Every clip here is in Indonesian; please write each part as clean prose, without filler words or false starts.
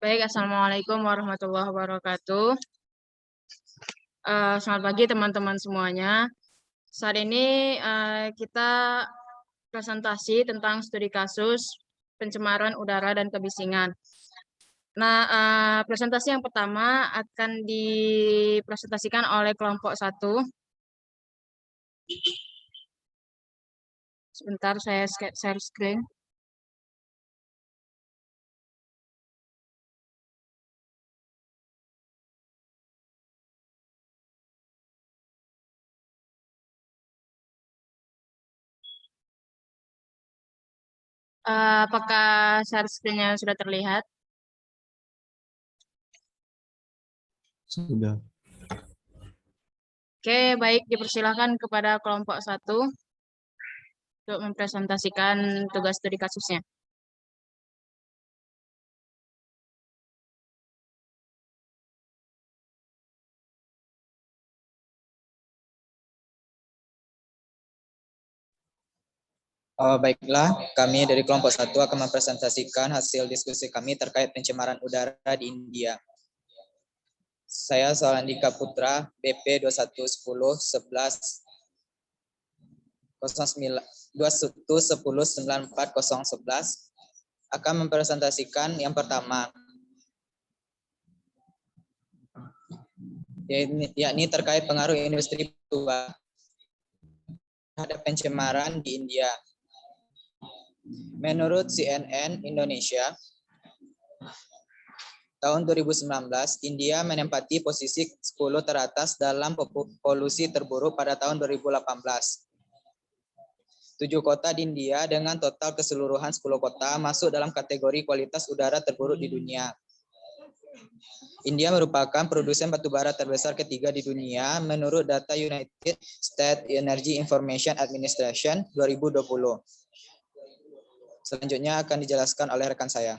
Baik, Assalamualaikum warahmatullahi wabarakatuh. Selamat pagi teman-teman semuanya. Saat ini kita presentasi tentang studi kasus pencemaran udara dan kebisingan. Nah, presentasi yang pertama akan dipresentasikan oleh kelompok 1. Sebentar, saya share screen. Apakah share screen-nya sudah terlihat? Sudah. Oke, baik, dipersilakan kepada kelompok 1 untuk mempresentasikan tugas studi kasusnya. Baiklah, kami dari kelompok 1 akan mempresentasikan hasil diskusi kami terkait pencemaran udara di India. Saya Solandika Putra, BP 211011 akan mempresentasikan yang pertama, yakni terkait pengaruh industri batubara terhadap pencemaran di India. Menurut CNN Indonesia, tahun 2019, India menempati posisi 10 teratas dalam polusi terburuk pada tahun 2018. 7 kota di India dengan total keseluruhan 10 kota masuk dalam kategori kualitas udara terburuk di dunia. India merupakan produsen batubara terbesar ketiga di dunia menurut data United States Energy Information Administration 2020. Selanjutnya akan dijelaskan oleh rekan saya.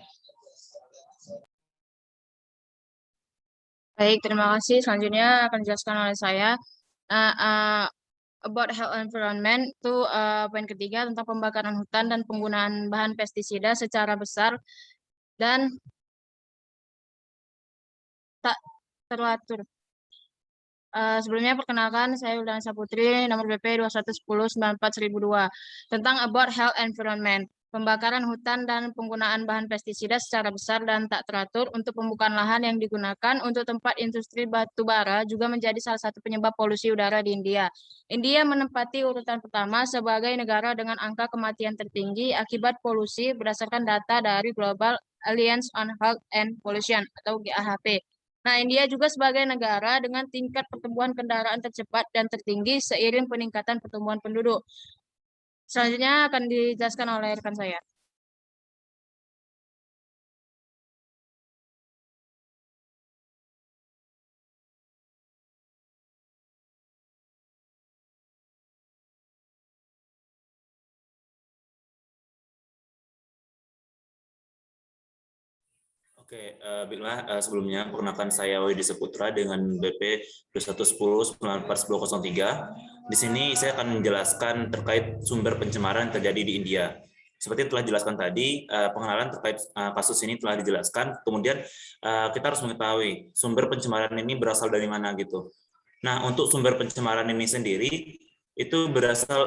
Baik, terima kasih. Selanjutnya akan dijelaskan oleh saya. About health environment itu poin ketiga tentang pembakaran hutan dan penggunaan bahan pestisida secara besar dan tak teratur. Sebelumnya perkenalkan, saya Ulan Saputri, nomor BP 2110941002 tentang about health environment, pembakaran hutan dan penggunaan bahan pestisida secara besar dan tak teratur untuk pembukaan lahan yang digunakan untuk tempat industri batubara juga menjadi salah satu penyebab polusi udara di India. India menempati urutan pertama sebagai negara dengan angka kematian tertinggi akibat polusi berdasarkan data dari Global Alliance on Health and Pollution atau GAHP. Nah, India juga sebagai negara dengan tingkat pertumbuhan kendaraan tercepat dan tertinggi seiring peningkatan pertumbuhan penduduk. Selanjutnya akan dijelaskan oleh rekan saya. Oke, sebelumnya perkenalkan saya Widi Seputra dengan BP 2110941003. Di sini saya akan menjelaskan terkait sumber pencemaran yang terjadi di India. Seperti yang telah dijelaskan tadi, pengenalan terkait kasus ini telah dijelaskan. Kemudian kita harus mengetahui sumber pencemaran ini berasal dari mana gitu. Nah, untuk sumber pencemaran ini sendiri itu berasal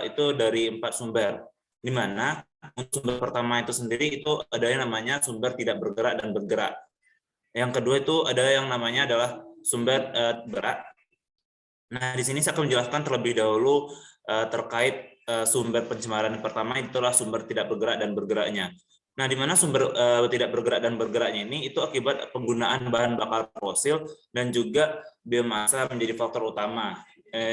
itu dari 4 sumber, di mana sumber pertama itu sendiri itu ada yang namanya sumber tidak bergerak dan bergerak. Yang kedua itu ada yang namanya adalah sumber berat. Nah, di sini saya akan menjelaskan terlebih dahulu terkait sumber pencemaran yang pertama, itulah sumber tidak bergerak dan bergeraknya. Nah, di mana sumber tidak bergerak dan bergeraknya ini itu akibat penggunaan bahan bakar fosil dan juga biomasa menjadi faktor utama,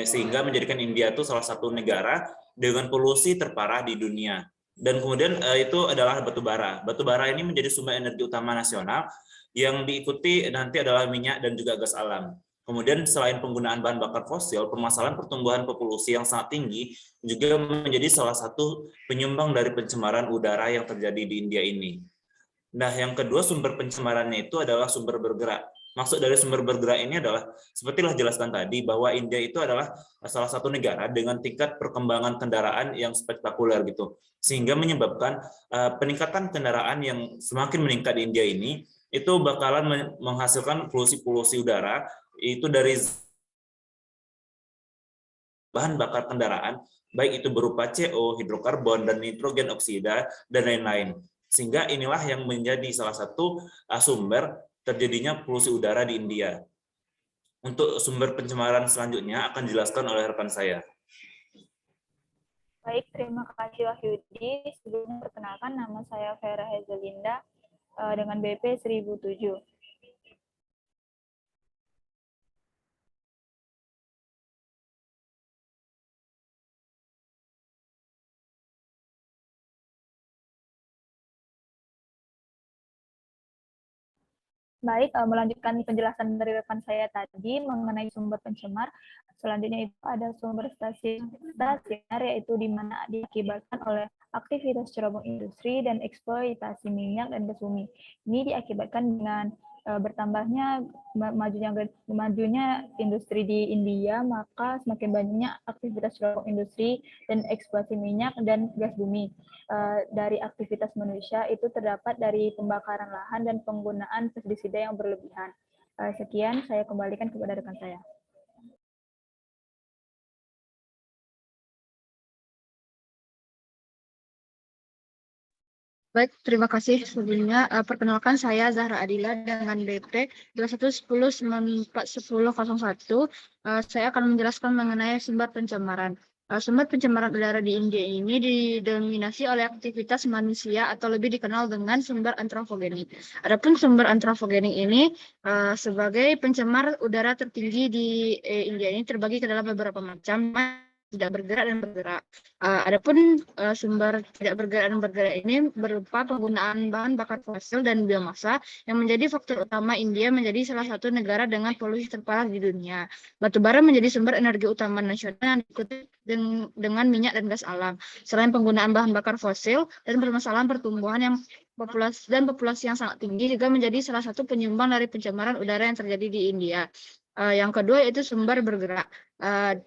sehingga menjadikan India itu salah satu negara dengan polusi terparah di dunia. Dan kemudian itu adalah batubara. Batubara ini menjadi sumber energi utama nasional, yang diikuti nanti adalah minyak dan juga gas alam. Kemudian selain penggunaan bahan bakar fosil, permasalahan pertumbuhan populasi yang sangat tinggi juga menjadi salah satu penyumbang dari pencemaran udara yang terjadi di India ini. Nah, yang kedua sumber pencemarannya itu adalah sumber bergerak. Maksud dari sumber bergerak ini adalah, seperti telah jelaskan tadi, bahwa India itu adalah salah satu negara dengan tingkat perkembangan kendaraan yang spektakuler gitu, sehingga menyebabkan peningkatan kendaraan yang semakin meningkat di India ini, itu bakalan menghasilkan polusi udara itu dari bahan bakar kendaraan, baik itu berupa CO, hidrokarbon, dan nitrogen oksida, dan lain-lain. Sehingga inilah yang menjadi salah satu sumber terjadinya polusi udara di India. Untuk sumber pencemaran selanjutnya akan dijelaskan oleh rekan saya. Baik, terima kasih Wahyudi. Sebelumnya perkenalkan, nama saya Vera Hezelinda dengan BP 1007. Baik, melanjutkan penjelasan dari rekan saya tadi mengenai sumber pencemar. Selanjutnya itu ada sumber stasioner, yaitu di mana diakibatkan oleh aktivitas cerobong industri dan eksploitasi minyak dan gas bumi. Ini diakibatkan dengan bertambahnya majunya industri di India, maka semakin banyaknya aktivitas cerobong industri dan eksploitasi minyak dan gas bumi. Dari aktivitas manusia itu terdapat dari pembakaran lahan dan penggunaan pestisida yang berlebihan. Sekian, saya kembalikan kepada rekan saya. Baik, terima kasih. Sebelumnya, perkenalkan saya Zahra Adila dengan BP 2110941001. Saya akan menjelaskan mengenai sumber pencemaran. Sumber pencemaran udara di India ini didominasi oleh aktivitas manusia atau lebih dikenal dengan sumber antropogenik. Adapun sumber antropogenik ini sebagai pencemar udara tertinggi di India ini terbagi ke dalam beberapa macam, tidak bergerak dan bergerak. Adapun sumber tidak bergerak dan bergerak ini berupa penggunaan bahan bakar fosil dan biomasa yang menjadi faktor utama India menjadi salah satu negara dengan polusi terparah di dunia. Batu bara menjadi sumber energi utama nasional yang diikuti dengan minyak dan gas alam. Selain penggunaan bahan bakar fosil dan permasalahan pertumbuhan yang populasi yang sangat tinggi juga menjadi salah satu penyumbang dari pencemaran udara yang terjadi di India. Yang kedua yaitu sumber bergerak.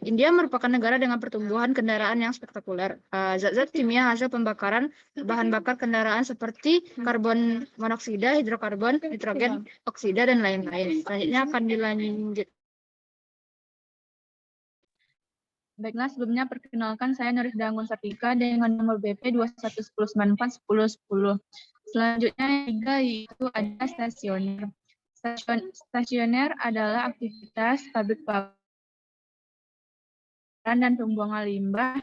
India merupakan negara dengan pertumbuhan kendaraan yang spektakuler. Zat-zat kimia hasil pembakaran bahan bakar kendaraan seperti karbon monoksida, hidrokarbon, nitrogen oksida, dan lain-lain. Selanjutnya akan dilanjut. Baiklah, sebelumnya perkenalkan saya Nurisda Anggun Satika dengan nomor BP 2110941010. Selanjutnya yang ketiga yaitu ada stasioner. Stasioner adalah aktivitas pabrik dan pembuangan limbah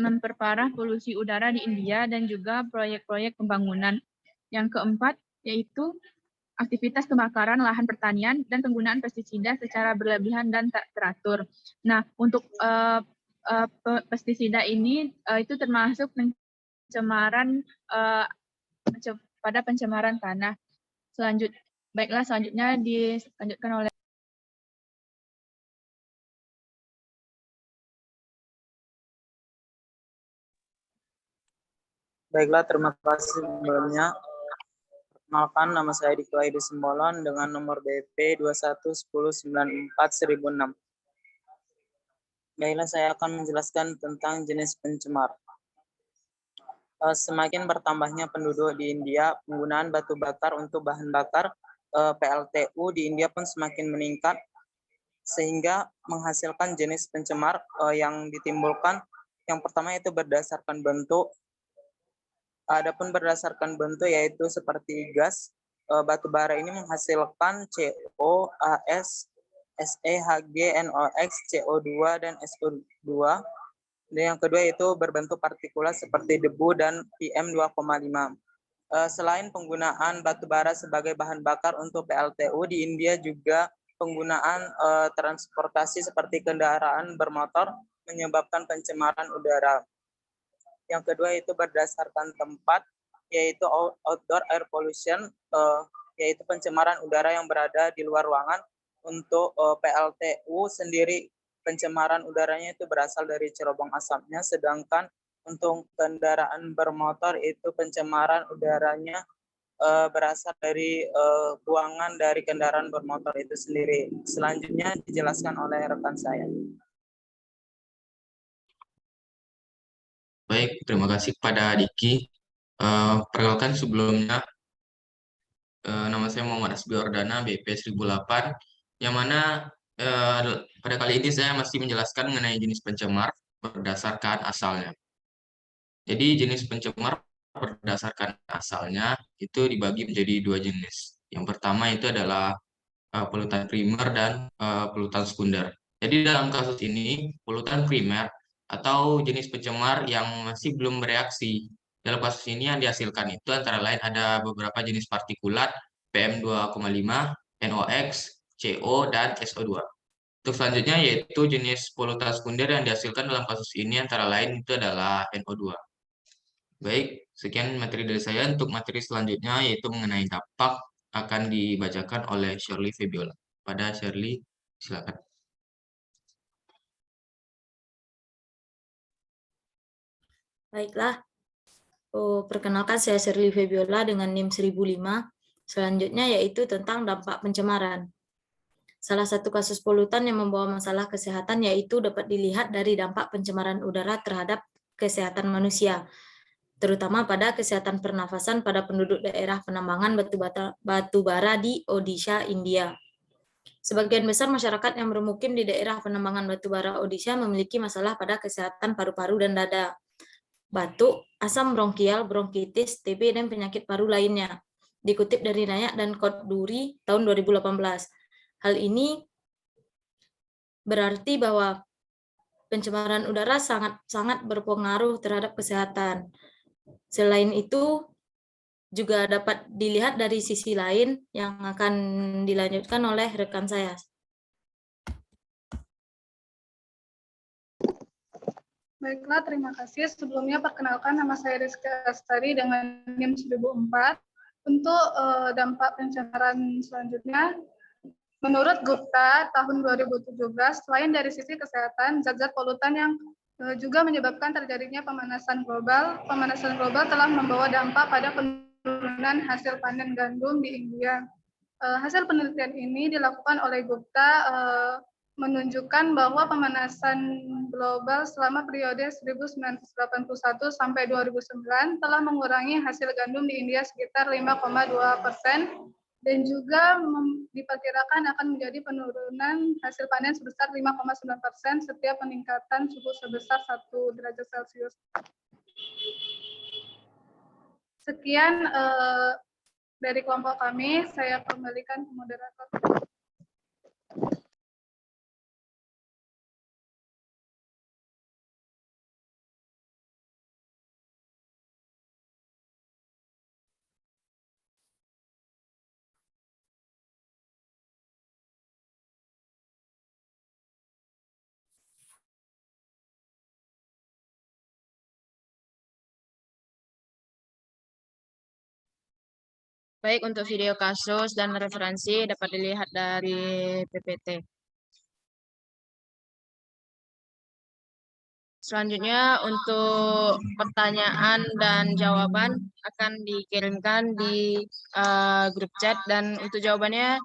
memperparah polusi udara di India dan juga proyek-proyek pembangunan. Yang keempat yaitu aktivitas kebakaran lahan pertanian dan penggunaan pestisida secara berlebihan dan tak teratur. Nah, untuk pestisida ini itu termasuk pencemaran pada pencemaran tanah. Selanjutnya dilanjutkan oleh Baiklah, terima kasih sebelumnya. Perkenalkan, nama saya Diko Aidi Simbolon dengan nomor BP 2110941006. Baiklah, saya akan menjelaskan tentang jenis pencemar. Semakin bertambahnya penduduk di India, penggunaan batu bakar untuk bahan bakar PLTU di India pun semakin meningkat, sehingga menghasilkan jenis pencemar yang ditimbulkan. Yang pertama itu berdasarkan bentuk. Adapun berdasarkan bentuk yaitu seperti gas, batu bara ini menghasilkan CO, AS, SE, HG, NOx, CO2, dan SO2. Dan yang kedua itu berbentuk partikulat seperti debu dan PM 2,5. Selain penggunaan batu bara sebagai bahan bakar untuk PLTU, di India juga penggunaan transportasi seperti kendaraan bermotor menyebabkan pencemaran udara. Yang kedua itu berdasarkan tempat, yaitu outdoor air pollution, yaitu pencemaran udara yang berada di luar ruangan. Untuk PLTU sendiri, pencemaran udaranya itu berasal dari cerobong asapnya, sedangkan untuk kendaraan bermotor itu pencemaran udaranya berasal dari buangan dari kendaraan bermotor itu sendiri. Selanjutnya dijelaskan oleh rekan saya. Baik, terima kasih kepada Diki. Perkenalkan sebelumnya, Nama saya Muhammad Asbi Ordana, BP 1008, yang mana pada kali ini saya masih menjelaskan mengenai jenis pencemar berdasarkan asalnya. Jadi jenis pencemar berdasarkan asalnya itu dibagi menjadi dua jenis. Yang pertama itu adalah polutan primer dan polutan sekunder. Jadi dalam kasus ini, polutan primer atau jenis pencemar yang masih belum bereaksi. Dalam kasus ini yang dihasilkan itu antara lain ada beberapa jenis partikulat, PM2,5, NOx, CO, dan SO2. Untuk selanjutnya yaitu jenis polutan sekunder yang dihasilkan dalam kasus ini antara lain itu adalah NO2. Baik, sekian materi dari saya. Untuk materi selanjutnya yaitu mengenai dampak akan dibacakan oleh Shirley Febiola. Pada Shirley, silakan. Baiklah, perkenalkan saya Shirley Febiola dengan NIM 1005. Selanjutnya yaitu tentang dampak pencemaran. Salah satu kasus polutan yang membawa masalah kesehatan yaitu dapat dilihat dari dampak pencemaran udara terhadap kesehatan manusia, terutama pada kesehatan pernafasan pada penduduk daerah penambangan batu bara di Odisha, India. Sebagian besar masyarakat yang bermukim di daerah penambangan batu bara Odisha memiliki masalah pada kesehatan paru-paru dan dada, batuk, asam bronkial, bronkitis, TB, dan penyakit paru lainnya. Dikutip dari Nayak dan Koduri tahun 2018. Hal ini berarti bahwa pencemaran udara sangat berpengaruh terhadap kesehatan. Selain itu, juga dapat dilihat dari sisi lain yang akan dilanjutkan oleh rekan saya. Baiklah, terima kasih. Sebelumnya perkenalkan nama saya Rizka Astari dengan NIM 1004. Untuk dampak pencemaran selanjutnya, menurut Gupta tahun 2017, selain dari sisi kesehatan, zat-zat polutan yang juga menyebabkan terjadinya pemanasan global telah membawa dampak pada penurunan hasil panen gandum di India. Hasil penelitian ini dilakukan oleh Gupta menunjukkan bahwa pemanasan global selama periode 1981 sampai 2009 telah mengurangi hasil gandum di India sekitar 5,2%. Dan juga diperkirakan akan menjadi penurunan hasil panen sebesar 5,9% setiap peningkatan suhu sebesar 1 derajat Celcius. Sekian dari kelompok kami, saya kembalikan ke moderator. Baik, untuk video kasus dan referensi dapat dilihat dari PPT. Selanjutnya untuk pertanyaan dan jawaban akan dikirimkan di grup chat, dan untuk jawabannya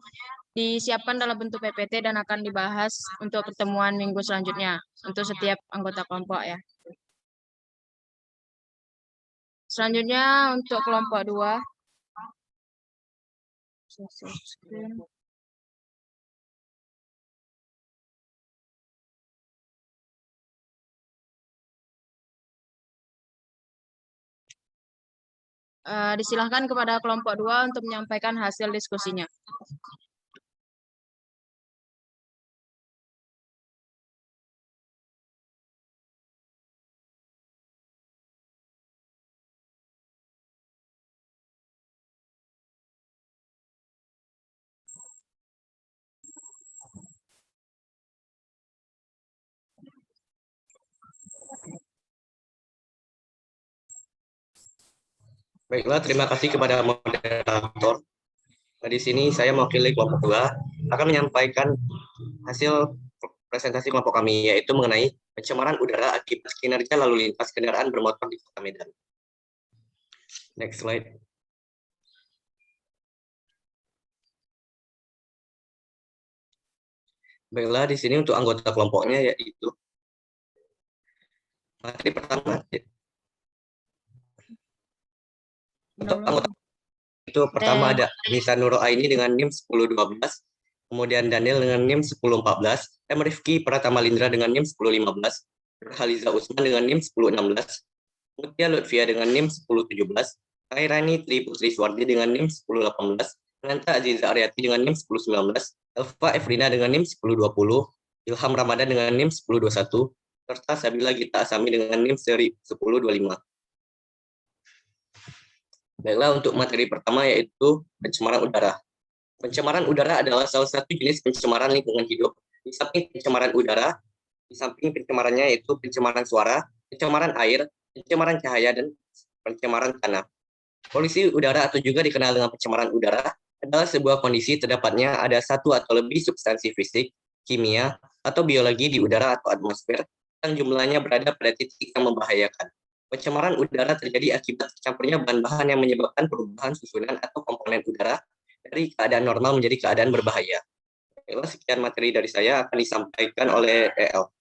disiapkan dalam bentuk PPT dan akan dibahas untuk pertemuan minggu selanjutnya untuk setiap anggota kelompok ya. Selanjutnya untuk kelompok 2. Disilahkan kepada kelompok 2 untuk menyampaikan hasil diskusinya. Baiklah, terima kasih kepada moderator. Nah, di sini saya mewakili kelompok 2 akan menyampaikan hasil presentasi kelompok kami, yaitu mengenai pencemaran udara akibat kinerja lalu lintas kendaraan bermotor di Kota Medan. Next slide. Baiklah, di sini untuk anggota kelompoknya yaitu materi pertama. Untuk anggota Itu pertama ada Nisa Nurul Aini dengan NIM 1012, kemudian Daniel dengan NIM 1014, M. Rifki Pratama Lindra dengan NIM 1015, Haliza Usman dengan NIM 1016, Mutia Lutfia dengan NIM 1017, Kairani Tri Putri Suwardi dengan NIM 1018, Nanta Aziza Aryati dengan NIM 1019, Elva Efrina dengan NIM 1020, Ilham Ramadan dengan NIM 1021, serta Sabila Gita Asami dengan NIM 1025. Baiklah, untuk materi pertama yaitu pencemaran udara. Pencemaran udara adalah salah satu jenis pencemaran lingkungan hidup. Di samping pencemaran udara, di samping pencemarannya yaitu pencemaran suara, pencemaran air, pencemaran cahaya, dan pencemaran tanah. Polusi udara atau juga dikenal dengan pencemaran udara adalah sebuah kondisi terdapatnya ada satu atau lebih substansi fisik, kimia, atau biologi di udara atau atmosfer yang jumlahnya berada pada titik yang membahayakan. Pencemaran udara terjadi akibat tercampurnya bahan-bahan yang menyebabkan perubahan susunan atau komponen udara dari keadaan normal menjadi keadaan berbahaya. Sekian materi dari saya akan disampaikan oleh EL.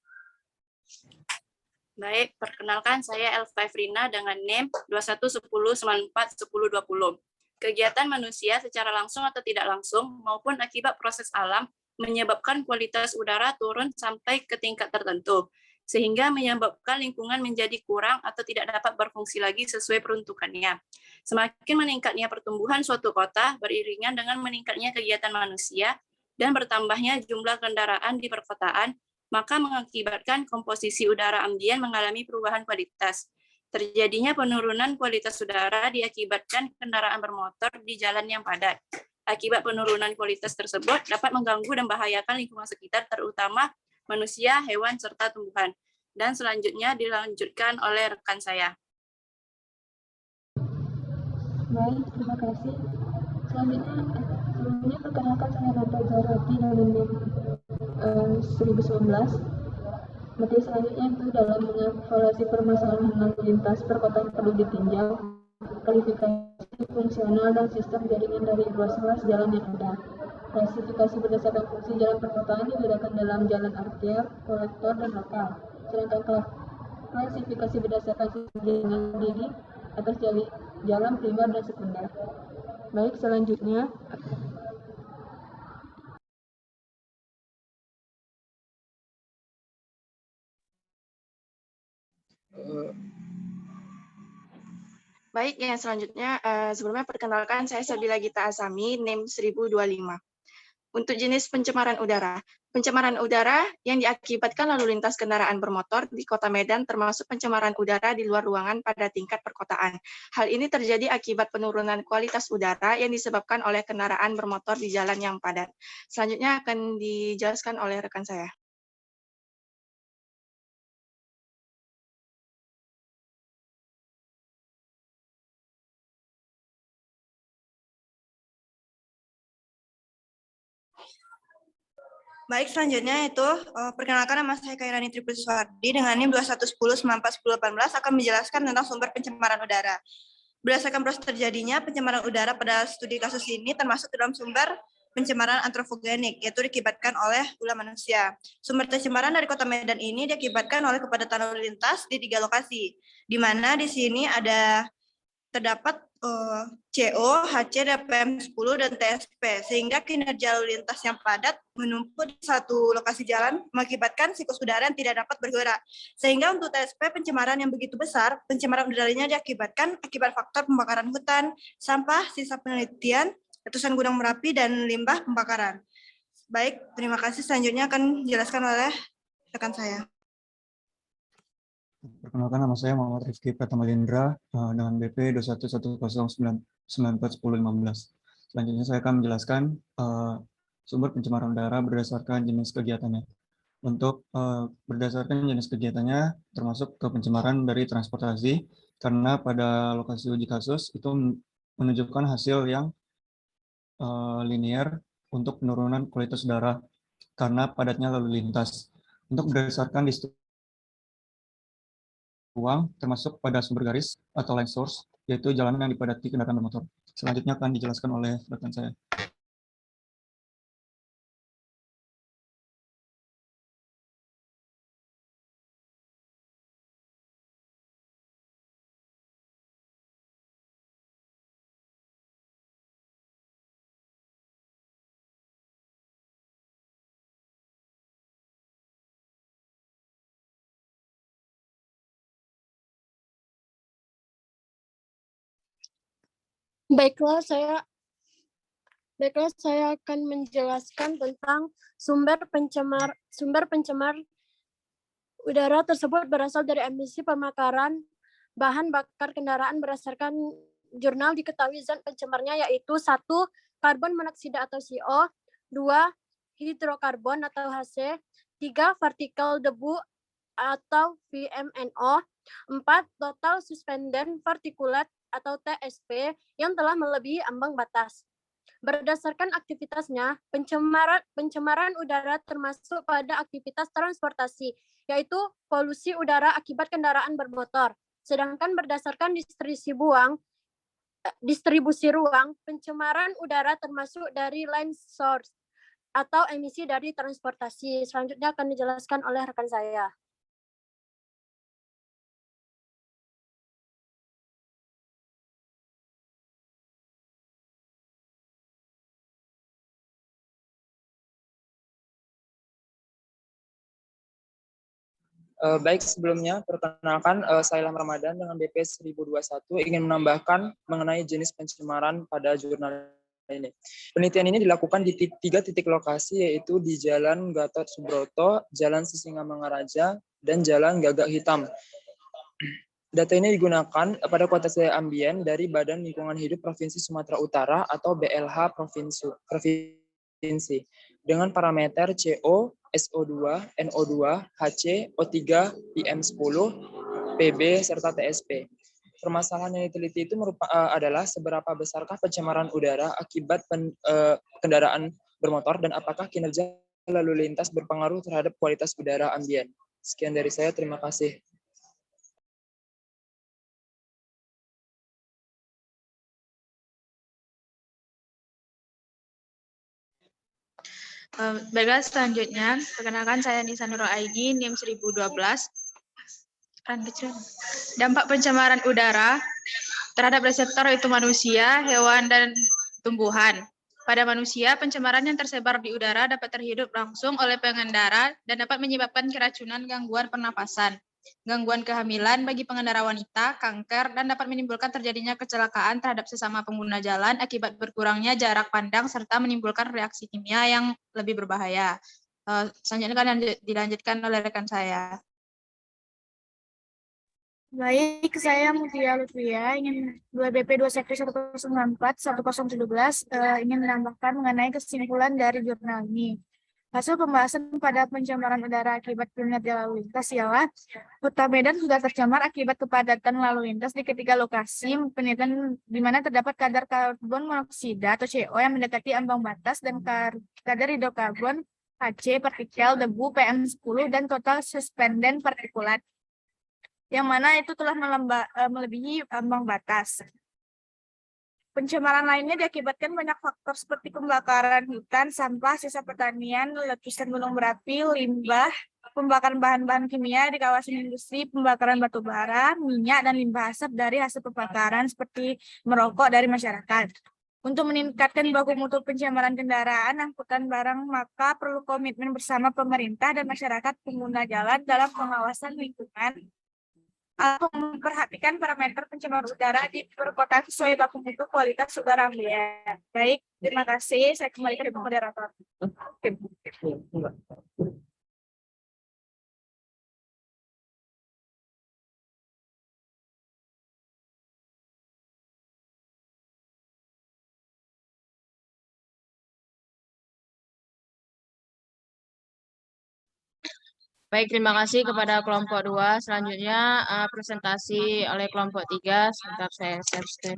Baik, perkenalkan saya Elva Efrina dengan NIM 2110941020. Kegiatan manusia secara langsung atau tidak langsung maupun akibat proses alam menyebabkan kualitas udara turun sampai ke tingkat tertentu, sehingga menyebabkan lingkungan menjadi kurang atau tidak dapat berfungsi lagi sesuai peruntukannya. Semakin meningkatnya pertumbuhan suatu kota beriringan dengan meningkatnya kegiatan manusia dan bertambahnya jumlah kendaraan di perkotaan, maka mengakibatkan komposisi udara ambien mengalami perubahan kualitas. Terjadinya penurunan kualitas udara diakibatkan kendaraan bermotor di jalan yang padat. Akibat penurunan kualitas tersebut dapat mengganggu dan membahayakan lingkungan sekitar, terutama manusia, hewan, serta tumbuhan. Dan selanjutnya dilanjutkan oleh rekan saya. Baik, terima kasih. Sebelumnya perkenalkan saya Nanda Zarati dari NIM 1019. Materi selanjutnya itu dalam mengevaluasi permasalahan lalu lintas perkotaan perlu ditinjau, klasifikasi fungsional dan sistem jaringan dari ruas-ruas jalan yang ada. Klasifikasi berdasarkan fungsi jalan perkotaan dibedakan dalam jalan arterial, kolektor, dan lokal. Sedangkan klasifikasi berdasarkan jaringan diri atas jalan primer dan sekunder. Baik, selanjutnya Baik, yang selanjutnya sebelumnya perkenalkan saya Sabila Gita Asami, NIM 1025. Untuk jenis pencemaran udara. Pencemaran udara yang diakibatkan lalu lintas kendaraan bermotor di Kota Medan termasuk pencemaran udara di luar ruangan pada tingkat perkotaan. Hal ini terjadi akibat penurunan kualitas udara yang disebabkan oleh kendaraan bermotor di jalan yang padat. Selanjutnya akan dijelaskan oleh rekan saya. Baik, selanjutnya itu perkenalkan nama saya Kairani Tri Putri Suwardi dengan NIM 2110941018 akan menjelaskan tentang sumber pencemaran udara. Berdasarkan proses terjadinya pencemaran udara pada studi kasus ini termasuk dalam sumber pencemaran antropogenik, yaitu diakibatkan oleh ulah manusia. Sumber pencemaran dari Kota Medan ini diakibatkan oleh kepadatan lalu lintas di 3 lokasi, di mana di sini terdapat CO, HC, PM10, dan TSP, sehingga kinerja lalu lintas yang padat menumpuk di satu lokasi jalan mengakibatkan siklus udara yang tidak dapat bergerak. Sehingga untuk TSP pencemaran yang begitu besar, pencemaran udaranya diakibatkan akibat faktor pembakaran hutan, sampah, sisa penelitian, letusan Gunung Merapi, dan limbah pembakaran. Baik, terima kasih. Selanjutnya akan dijelaskan oleh rekan saya. Perkenalkan, nama saya Muhammad Rifki Pratama Lindra dengan BP 2110941015. Selanjutnya saya akan menjelaskan sumber pencemaran udara berdasarkan jenis kegiatannya. Untuk berdasarkan jenis kegiatannya termasuk ke pencemaran dari transportasi, karena pada lokasi uji kasus itu menunjukkan hasil yang linear untuk penurunan kualitas udara karena padatnya lalu lintas. Untuk berdasarkan ruang termasuk pada sumber garis atau line source, yaitu jalanan yang dipadati kendaraan bermotor. Selanjutnya akan dijelaskan oleh rekan saya. Baiklah, saya akan menjelaskan tentang sumber pencemar udara tersebut berasal dari emisi pembakaran bahan bakar kendaraan berdasarkan jurnal diketahui zat pencemarnya yaitu 1. Karbon monoksida atau CO, 2. Hidrokarbon atau HC, 3. Partikel debu atau VMNO, 4. Total suspended particulate atau TSP yang telah melebihi ambang batas. Berdasarkan aktivitasnya, pencemaran udara termasuk pada aktivitas transportasi, yaitu polusi udara akibat kendaraan bermotor. Sedangkan berdasarkan distribusi ruang, pencemaran udara termasuk dari line source atau emisi dari transportasi. Selanjutnya akan dijelaskan oleh rekan saya. Baik, sebelumnya perkenalkan saya Ilham Ramadan dengan BP 1021 ingin menambahkan mengenai jenis pencemaran pada jurnal ini. Penelitian ini dilakukan di 3 titik lokasi yaitu di Jalan Gatot Subroto, Jalan Sisingamangaraja, dan Jalan Gagak Hitam. Data ini digunakan pada kualitas ambien dari Badan Lingkungan Hidup Provinsi Sumatera Utara atau BLH provinsi dengan parameter CO, SO2, NO2, HC, O3, PM10, PB, serta TSP. Permasalahan yang diteliti itu adalah seberapa besarkah pencemaran udara akibat kendaraan bermotor dan apakah kinerja lalu lintas berpengaruh terhadap kualitas udara ambien. Sekian dari saya, terima kasih. Baiklah, selanjutnya, perkenalkan saya Nisa Nurul Aigi, NIM 1012. Dampak pencemaran udara terhadap reseptor itu manusia, hewan, dan tumbuhan. Pada manusia, pencemaran yang tersebar di udara dapat terhirup langsung oleh pengendara dan dapat menyebabkan keracunan, gangguan pernapasan, gangguan kehamilan bagi pengendara wanita, kanker, dan dapat menimbulkan terjadinya kecelakaan terhadap sesama pengguna jalan akibat berkurangnya jarak pandang serta menimbulkan reaksi kimia yang lebih berbahaya. Selanjutnya akan dilanjutkan oleh rekan saya. Baik, saya Mutia Lutfia, ingin 2 BP 211094 1017 ingin menambahkan mengenai kesimpulan dari jurnal ini. Hasil pembahasan pada pencemaran udara akibat kinerja lalu lintas ialah Kota Medan sudah tercemar akibat kepadatan lalu lintas di ketiga lokasi penelitian di mana terdapat kadar karbon monoksida atau CO yang mendekati ambang batas dan kadar hidrokarbon, HC, partikel debu, PM10, dan total suspended particulate, yang mana itu telah melebihi ambang batas. Pencemaran lainnya diakibatkan banyak faktor seperti pembakaran hutan, sampah, sisa pertanian, letusan gunung berapi, limbah, pembakaran bahan-bahan kimia di kawasan industri, pembakaran batu bara, minyak, dan limbah asap dari hasil pembakaran seperti merokok dari masyarakat. Untuk meningkatkan baku mutu pencemaran kendaraan, angkutan barang, maka perlu komitmen bersama pemerintah dan masyarakat pengguna jalan dalam pengawasan lingkungan atau memperhatikan parameter pencemaran udara di perkotaan sesuai baku mutu kualitas udara ambien. Baik, terima kasih. Saya kembalikan ke moderator. Baik, terima kasih kepada kelompok 2. Selanjutnya presentasi oleh kelompok 3. Sebentar saya share screen.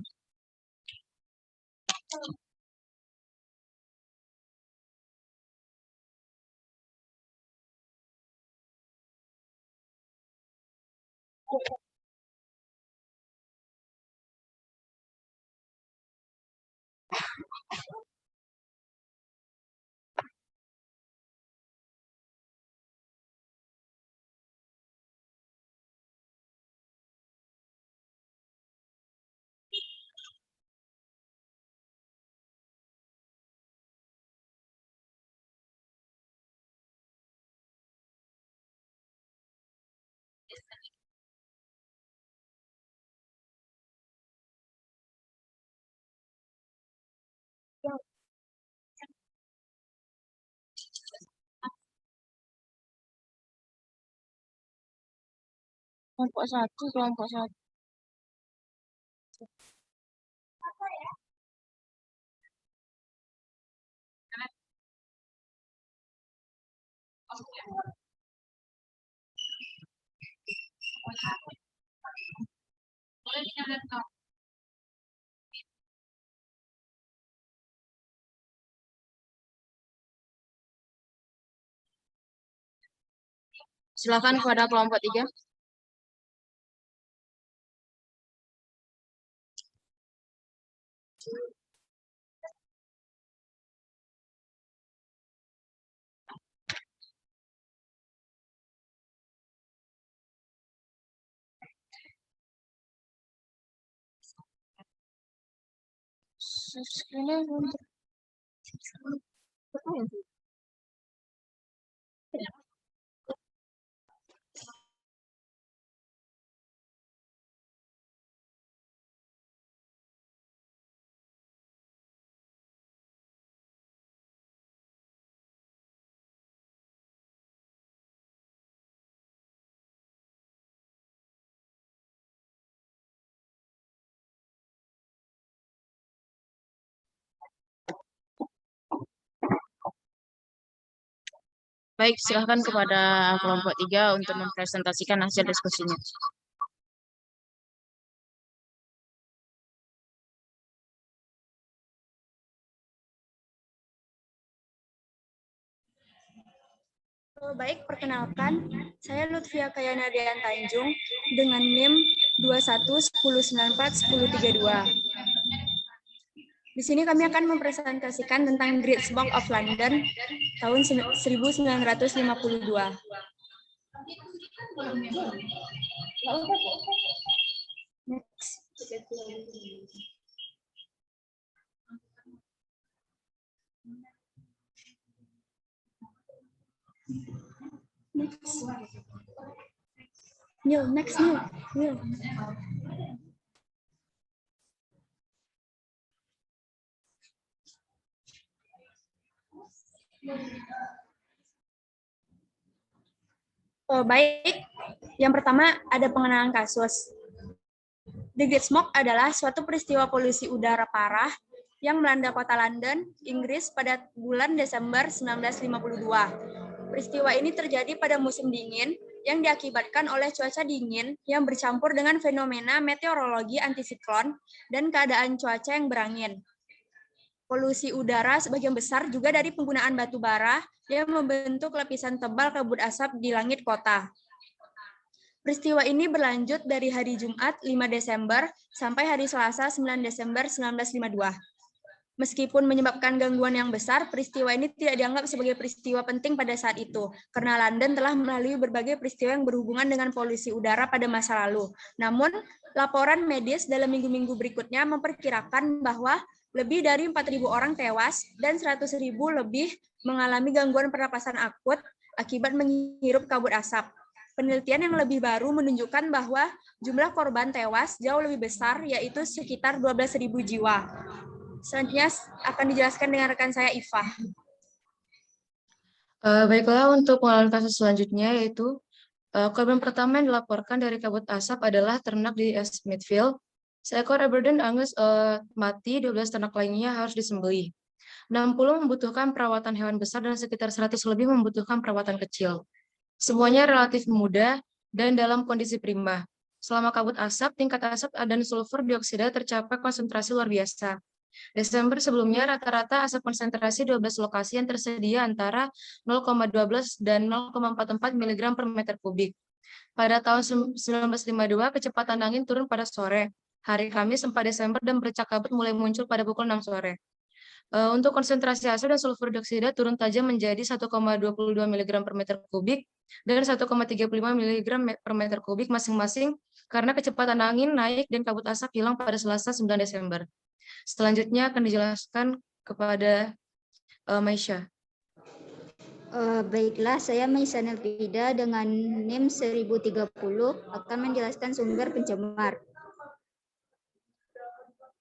Kelompok 1, kelompok 1. Silakan kepada kelompok 3. Baik, silakan kepada kelompok 3 untuk mempresentasikan hasil diskusinya. Baik, perkenalkan, saya Lutfia Kayana Dian Tanjung dengan NIM 2110941032. Di sini kami akan mempresentasikan tentang Great Smoke of London tahun 1952. Next. Next. Baik, yang pertama ada pengenalan kasus. The Great Smoke adalah suatu peristiwa polusi udara parah yang melanda kota London, Inggris pada bulan Desember 1952. Peristiwa ini terjadi pada musim dingin yang diakibatkan oleh cuaca dingin yang bercampur dengan fenomena meteorologi antisiklon dan keadaan cuaca yang berangin. Polusi udara sebagian besar juga dari penggunaan batu bara yang membentuk lapisan tebal kabut asap di langit kota. Peristiwa ini berlanjut dari hari Jumat 5 Desember sampai hari Selasa 9 Desember 1952. Meskipun menyebabkan gangguan yang besar, peristiwa ini tidak dianggap sebagai peristiwa penting pada saat itu, karena London telah melalui berbagai peristiwa yang berhubungan dengan polusi udara pada masa lalu. Namun, laporan medis dalam minggu-minggu berikutnya memperkirakan bahwa lebih dari 4.000 orang tewas dan 100.000 lebih mengalami gangguan pernapasan akut akibat menghirup kabut asap. Penelitian yang lebih baru menunjukkan bahwa jumlah korban tewas jauh lebih besar, yaitu sekitar 12.000 jiwa. Selanjutnya akan dijelaskan dengan rekan saya, Iva. Baiklah, untuk pengalaman kasus selanjutnya yaitu korban pertama yang dilaporkan dari kabut asap adalah ternak di Smithfield. Seekor Aberdeen Angus mati, 12 ternak lainnya harus disembelih. 60 membutuhkan perawatan hewan besar dan sekitar 100 lebih membutuhkan perawatan kecil. Semuanya relatif muda dan dalam kondisi prima. Selama kabut asap, tingkat asap dan sulfur dioksida tercapai konsentrasi luar biasa. Desember sebelumnya, rata-rata asap konsentrasi 12 lokasi yang tersedia antara 0,12 dan 0,44 mg per meter kubik. Pada tahun 1952, kecepatan angin turun pada sore, hari Kamis 4 Desember, dan bercak kabut mulai muncul pada pukul 6 sore. Untuk konsentrasi asap dan sulfur dioksida turun tajam menjadi 1,22 mg per meter kubik dan 1,35 mg per meter kubik masing-masing karena kecepatan angin naik dan kabut asap hilang pada Selasa 9 Desember. Selanjutnya akan dijelaskan kepada Maisha. Baiklah, saya Maisha Nelvida dengan NIM 1030 akan menjelaskan sumber pencemar.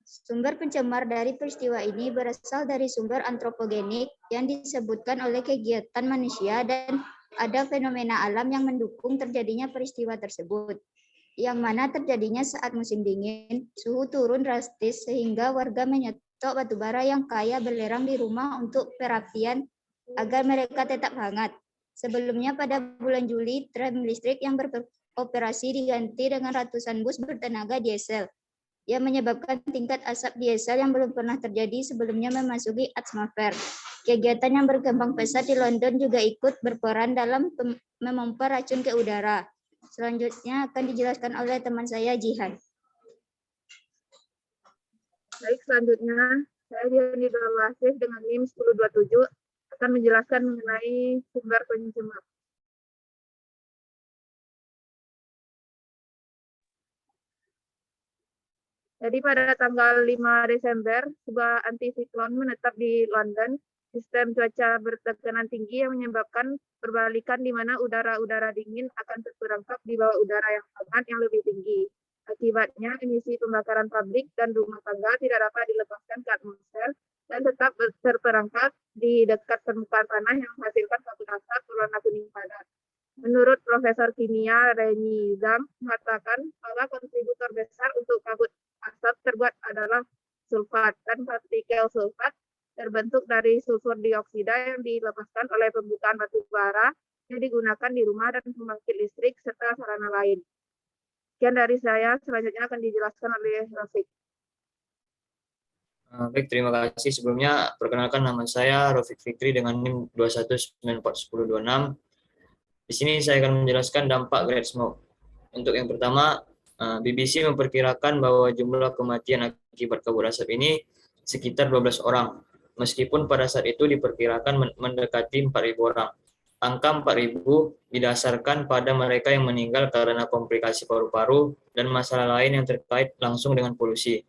Sumber pencemar dari peristiwa ini berasal dari sumber antropogenik yang disebutkan oleh kegiatan manusia dan ada fenomena alam yang mendukung terjadinya peristiwa tersebut. yang mana terjadinya saat musim dingin, suhu turun drastis sehingga warga menyetok batubara yang kaya belerang di rumah untuk perapian agar mereka tetap hangat. Sebelumnya pada bulan Juli, tram listrik yang beroperasi diganti dengan ratusan bus bertenaga diesel yang menyebabkan tingkat asap diesel yang belum pernah terjadi sebelumnya memasuki atmosfer. Kegiatan yang berkembang pesat di London juga ikut berperan dalam memompa racun ke udara. Selanjutnya akan dijelaskan oleh teman saya, Jihan. Baik, selanjutnya saya Diani Dalwasih dengan NIM 1027 akan menjelaskan mengenai sumber pencemar. Jadi pada tanggal 5 Desember, sebuah antisiklon menetap di London. Sistem cuaca bertekanan tinggi yang menyebabkan perbalikan di mana udara-udara dingin akan terperangkap di bawah udara yang hangat yang lebih tinggi. Akibatnya, emisi pembakaran pabrik dan rumah tangga tidak dapat dilepaskan ke atmosfer dan tetap terperangkap di dekat permukaan tanah yang menghasilkan kabut asap berwarna kuning padat. Menurut Profesor Kimia Reni Zhang mengatakan bahwa kontributor besar untuk kabut asap terbuat adalah sulfat, dan partikel sulfat terbentuk dari sulfur dioksida yang dilepaskan oleh pembukaan batu bara yang digunakan di rumah dan pembangkit listrik serta sarana lain. Sekian dari saya, selanjutnya akan dijelaskan oleh Rafiq. Baik, terima kasih. Sebelumnya, perkenalkan nama saya Rafiq Fikri dengan NIM 219411026. Di sini saya akan menjelaskan dampak Great Smoke. Untuk yang pertama, BBC memperkirakan bahwa jumlah kematian akibat kabut asap ini sekitar 12 orang. Meskipun pada saat itu diperkirakan mendekati 4.000 orang. Angka 4.000 didasarkan pada mereka yang meninggal karena komplikasi paru-paru dan masalah lain yang terkait langsung dengan polusi.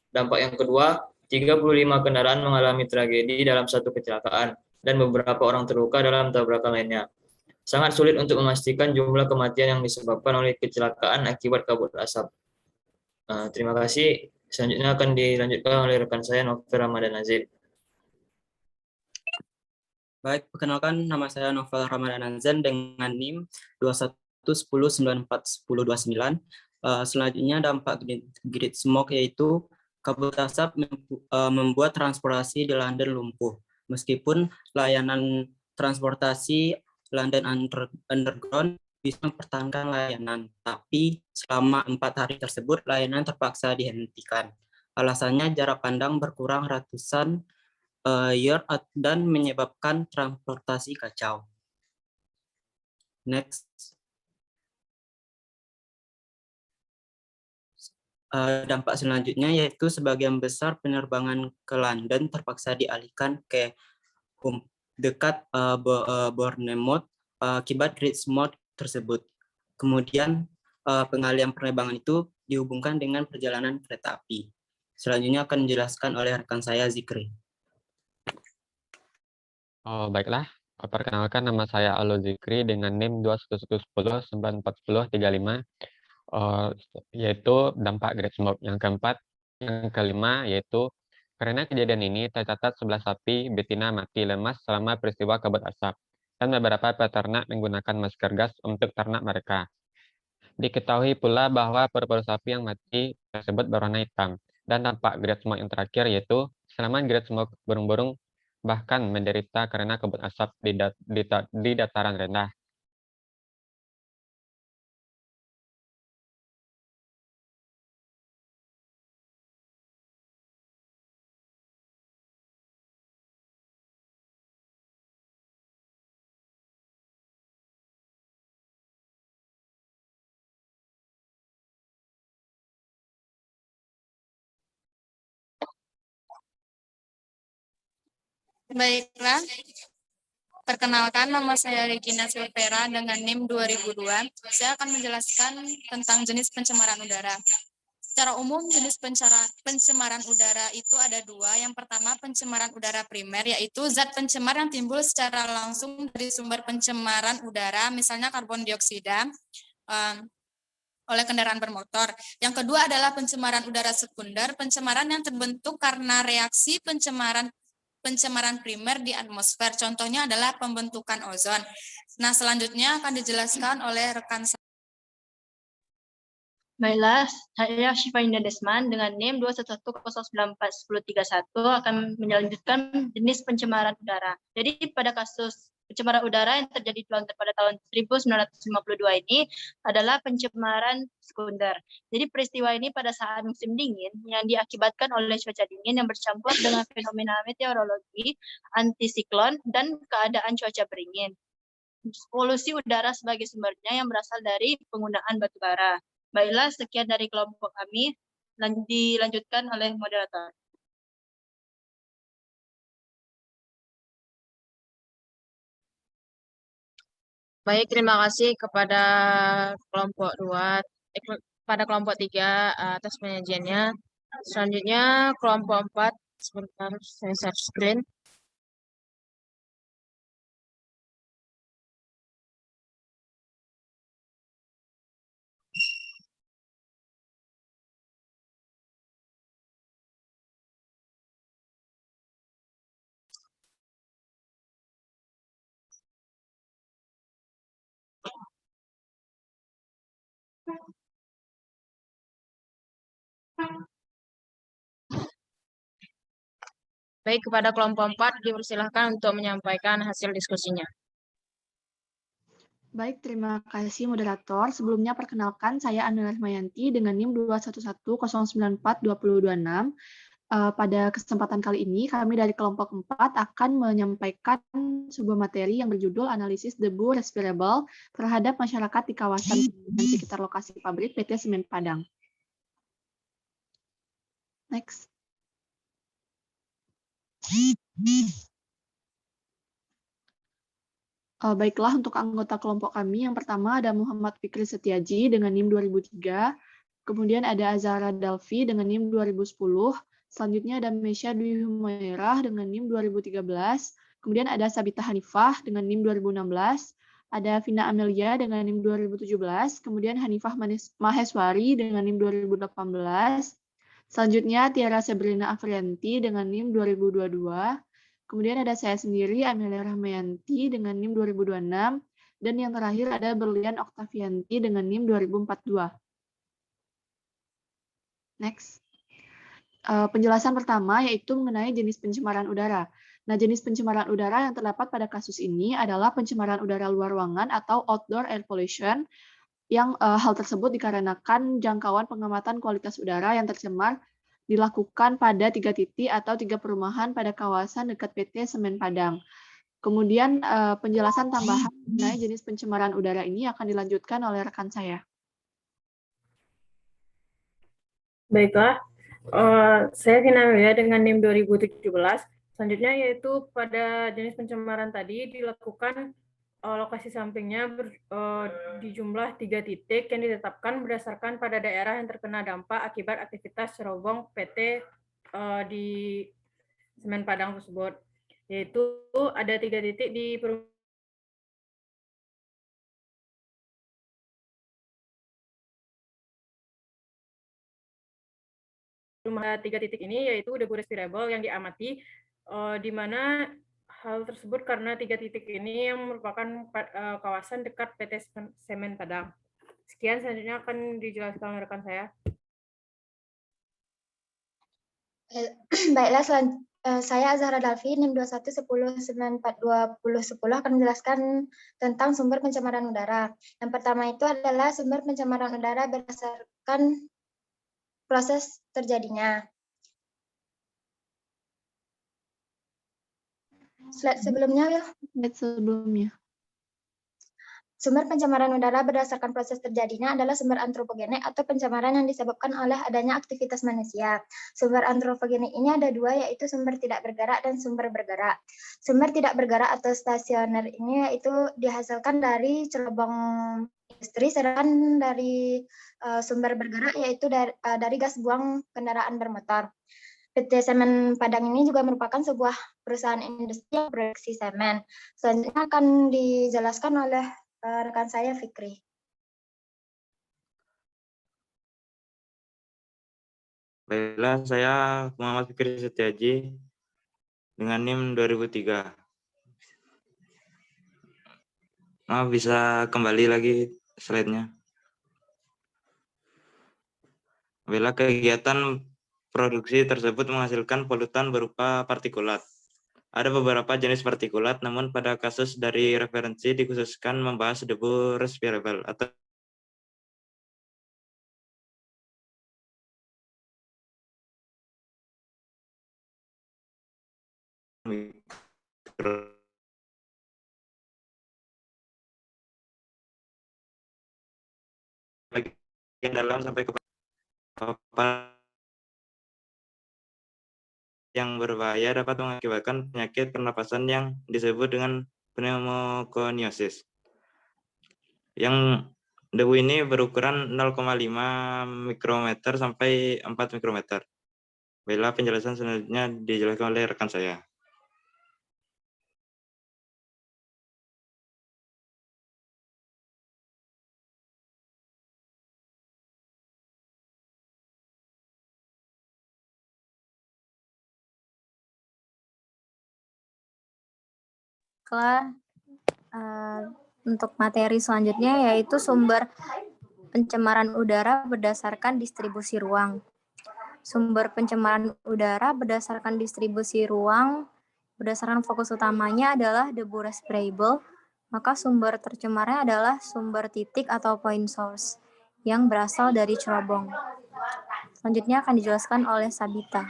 Dampak yang kedua, 35 kendaraan mengalami tragedi dalam satu kecelakaan dan beberapa orang terluka dalam tabrakan lainnya. Sangat sulit untuk memastikan jumlah kematian yang disebabkan oleh kecelakaan akibat kabut asap. Terima kasih. Selanjutnya akan dilanjutkan oleh rekan saya Novel Ramadan Azin. Baik, perkenalkan nama saya Novel Ramadan Azin dengan NIM 21109411029. Selanjutnya dampak Great Smoke yaitu kabut asap membuat transportasi di London lumpuh. Meskipun layanan transportasi London Underground bisa mempertahankan layanan, tapi selama 4 hari tersebut layanan terpaksa dihentikan. Alasannya jarak pandang berkurang ratusan yard dan menyebabkan transportasi kacau. Next. Dampak selanjutnya yaitu sebagian besar penerbangan ke London terpaksa dialihkan ke dekat Bournemouth akibat Great Smoke tersebut. Kemudian pengalihan penerbangan itu dihubungkan dengan perjalanan kereta api. Selanjutnya akan dijelaskan oleh rekan saya Zikri. Baiklah, perkenalkan nama saya Alo Zikri dengan NIM 21110941035, yaitu dampak Great Smoke. Yang kelima yaitu karena kejadian ini tercatat 11 sapi betina mati lemas selama peristiwa kabut asap, dan beberapa peternak menggunakan masker gas untuk ternak mereka. Diketahui pula bahwa paru-paru sapi yang mati tersebut berwarna hitam. Dan dampak Great Smoke yang terakhir yaitu selama Great Smoke burung-burung bahkan menderita karena kabut asap di dataran rendah. Baiklah, perkenalkan nama saya Regina Silvera dengan NIM 2002. Saya akan menjelaskan tentang jenis pencemaran udara. Secara umum, jenis pencemaran udara itu ada dua. Yang pertama, pencemaran udara primer, yaitu zat pencemar yang timbul secara langsung dari sumber pencemaran udara, misalnya karbon dioksida, oleh kendaraan bermotor. Yang kedua adalah pencemaran udara sekunder, pencemaran yang terbentuk karena reaksi pencemaran primer di atmosfer. Contohnya adalah pembentukan ozon. Nah, selanjutnya akan dijelaskan oleh rekan saya. Baiklah, saya Syifainda Desman dengan NIM 211094131 akan melanjutkan jenis pencemaran udara. Jadi pada kasus pencemaran udara yang terjadi pada tahun 1952 ini adalah pencemaran sekunder. Jadi peristiwa ini pada saat musim dingin yang diakibatkan oleh cuaca dingin yang bercampur dengan fenomena meteorologi, antisiklon, dan keadaan cuaca beringin. Polusi udara sebagai sumbernya yang berasal dari penggunaan batu bara. Baiklah, sekian dari kelompok kami. Dilanjutkan oleh moderator. Baik, terima kasih kepada kelompok 2, kepada kelompok 3 atas penyajiannya. Selanjutnya kelompok 4, sebentar saya share screen. Baik, kepada kelompok 4 dipersilahkan untuk menyampaikan hasil diskusinya. Baik, terima kasih moderator. Sebelumnya perkenalkan saya Anna Rahmayanti dengan NIM 211094226. Pada kesempatan kali ini kami dari kelompok 4 akan menyampaikan sebuah materi yang berjudul Analisis Debu Respirable terhadap masyarakat di kawasan dan sekitar lokasi pabrik PT Semen Padang. Next. Baiklah, untuk anggota kelompok kami, yang pertama ada Muhammad Fikri Setiaji dengan NIM 2003, kemudian ada Azhara Dalfi dengan NIM 2010, selanjutnya ada Mesya Dwi Humairah dengan NIM 2013, kemudian ada Sabita Hanifah dengan NIM 2016, ada Vina Amelia dengan NIM 2017, kemudian Hanifah Maheswari dengan NIM 2018, selanjutnya Tiara Sabrina Afrianti dengan NIM 2022, kemudian ada saya sendiri, Amelia Rahmayanti dengan NIM 2026, dan yang terakhir ada Berlian Oktavianti dengan NIM 2042. Next. Penjelasan pertama yaitu mengenai jenis pencemaran udara. Nah, jenis pencemaran udara yang terdapat pada kasus ini adalah pencemaran udara luar ruangan atau outdoor air pollution, yang hal tersebut dikarenakan jangkauan pengamatan kualitas udara yang tercemar dilakukan pada 3 titik atau 3 perumahan pada kawasan dekat PT Semen Padang. Kemudian penjelasan tambahan mengenai jenis pencemaran udara ini akan dilanjutkan oleh rekan saya. Baiklah, saya Vina Amelia dengan NIM 2017. Selanjutnya yaitu pada jenis pencemaran tadi dilakukan lokasi sampingnya di jumlah 3 titik yang ditetapkan berdasarkan pada daerah yang terkena dampak akibat aktivitas cerobong PT di Semen Padang tersebut. Yaitu ada 3 titik di rumah. 3 titik ini yaitu debu respirable yang diamati, di mana hal tersebut karena 3 titik ini yang merupakan kawasan dekat PT Semen Padang. Sekian, selanjutnya akan dijelaskan oleh rekan saya. Baiklah, saya Azhara Dalfi, NIM 211094210 akan menjelaskan tentang sumber pencemaran udara. Yang pertama itu adalah sumber pencemaran udara berdasarkan proses terjadinya. Slide sebelumnya ya. Slide sebelumnya. Sumber pencemaran udara berdasarkan proses terjadinya adalah sumber antropogenik atau pencemaran yang disebabkan oleh adanya aktivitas manusia. Sumber antropogenik ini ada 2, yaitu sumber tidak bergerak dan sumber bergerak. Sumber tidak bergerak atau stasioner ini yaitu dihasilkan dari cerobong industri, sedangkan dari sumber bergerak yaitu dari gas buang kendaraan bermotor. PT Semen Padang ini juga merupakan sebuah perusahaan industri yang produksi semen. Selanjutnya akan dijelaskan oleh rekan saya Fikri. Baiklah, saya Muhammad Fikri Setiaji dengan NIM 2003. Maaf, bisa kembali lagi slide-nya. Apabila kegiatan produksi tersebut menghasilkan polutan berupa partikulat. Ada beberapa jenis partikulat, namun pada kasus dari referensi dikhususkan membahas debu respirable atau bagian dalam sampai ke yang berbahaya dapat mengakibatkan penyakit pernapasan yang disebut dengan pneumokoniosis. Yang debu ini berukuran 0,5 mikrometer sampai 4 mikrometer. Bila penjelasan selanjutnya dijelaskan oleh rekan saya. Untuk materi selanjutnya yaitu sumber pencemaran udara berdasarkan distribusi ruang. Sumber pencemaran udara berdasarkan distribusi ruang, berdasarkan fokus utamanya adalah debu respirable, maka sumber tercemarnya adalah sumber titik atau point source yang berasal dari cerobong. Selanjutnya akan dijelaskan oleh Sabita.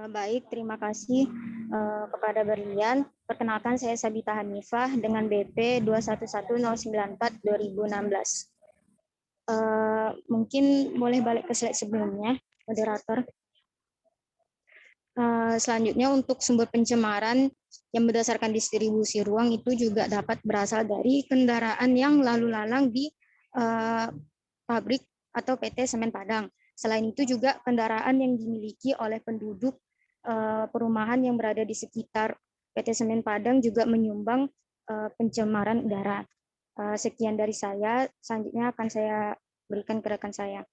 Baik, terima kasih kepada Berlian. Perkenalkan, saya Sabita Hanifah dengan BP 211094-2016. Mungkin boleh balik ke slide sebelumnya, moderator. Selanjutnya untuk sumber pencemaran yang berdasarkan distribusi ruang itu juga dapat berasal dari kendaraan yang lalu lalang di pabrik atau PT Semen Padang. Selain itu juga kendaraan yang dimiliki oleh penduduk perumahan yang berada di sekitar PT Semen Padang juga menyumbang pencemaran udara. Sekian dari saya, selanjutnya akan saya berikan ke rekan saya.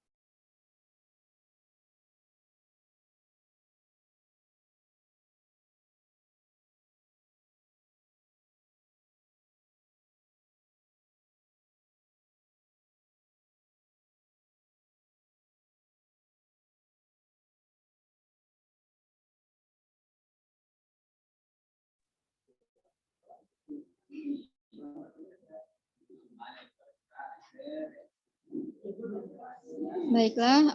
Baiklah,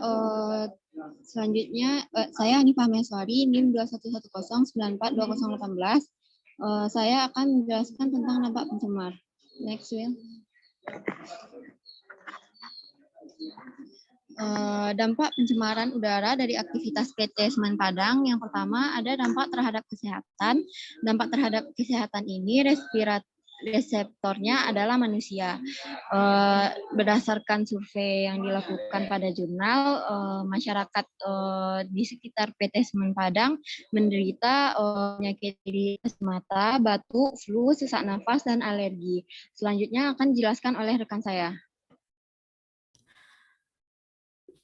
selanjutnya saya Hanifah Meswari, NIM 2110942018. Saya akan menjelaskan tentang dampak pencemar. Next, Will. Dampak pencemaran udara dari aktivitas PT Semen Padang. Yang pertama ada dampak terhadap kesehatan. Dampak terhadap kesehatan ini reseptornya adalah manusia. Berdasarkan survei yang dilakukan pada jurnal, masyarakat di sekitar PT Semen Padang menderita penyakit mata, batuk, flu, sesak nafas, dan alergi. Selanjutnya akan dijelaskan oleh rekan saya.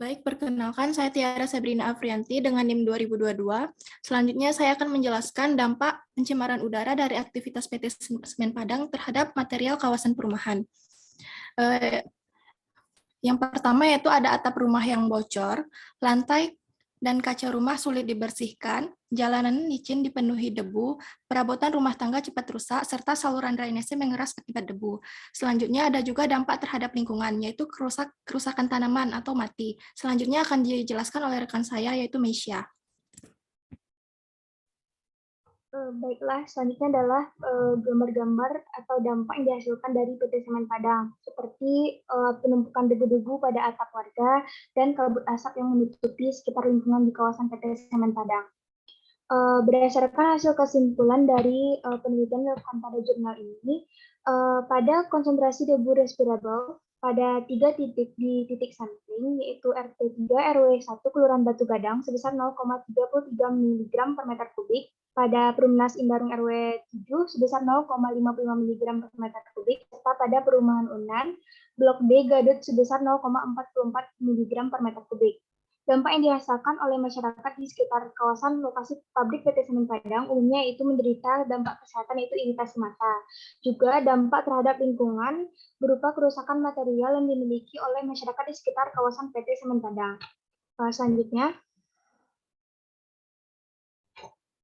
Baik, perkenalkan saya Tiara Sabrina Afrianti dengan NIM 2022. Selanjutnya saya akan menjelaskan dampak pencemaran udara dari aktivitas PT Semen Padang terhadap material kawasan perumahan. Yang pertama yaitu ada atap rumah yang bocor, lantai dan kaca rumah sulit dibersihkan, jalanan licin dipenuhi debu, perabotan rumah tangga cepat rusak, serta saluran drainase mengeras akibat debu. Selanjutnya ada juga dampak terhadap lingkungan, yaitu kerusakan tanaman atau mati. Selanjutnya akan dijelaskan oleh rekan saya, yaitu Meisya. Baiklah, selanjutnya adalah gambar-gambar atau dampak yang dihasilkan dari PT Semen Padang, seperti penumpukan debu-debu pada atap warga dan kabut asap yang menutupi sekitar lingkungan di kawasan PT Semen Padang. Berdasarkan hasil kesimpulan dari penelitian dilakukan pada jurnal ini, pada konsentrasi debu respirable pada 3 titik di titik samping, yaitu RT3 RW 1 Kelurahan Batu Gadang sebesar 0,33 mg per meter kubik, pada Perumnas Indarung RW 7 sebesar 0,55 mg per meter kubik, serta pada Perumahan Unan Blok D Gadut sebesar 0,44 mg per meter kubik. Dampak yang dirasakan oleh masyarakat di sekitar kawasan lokasi pabrik PT Semen Padang umumnya itu menderita dampak kesehatan yaitu iritasi mata. Juga dampak terhadap lingkungan berupa kerusakan material yang dimiliki oleh masyarakat di sekitar kawasan PT Semen Padang. Selanjutnya,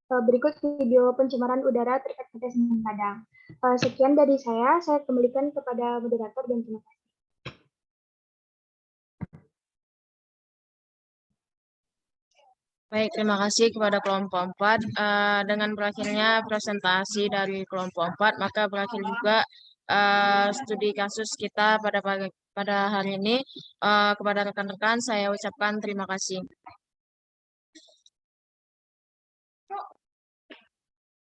berikut video pencemaran udara terkait PT Semen Padang. Sekian dari saya kembalikan kepada moderator dan terima kasih. Baik, terima kasih kepada kelompok 4. Dengan berakhirnya presentasi dari kelompok 4, maka berakhir juga studi kasus kita pada hari ini. Kepada rekan-rekan saya ucapkan terima kasih.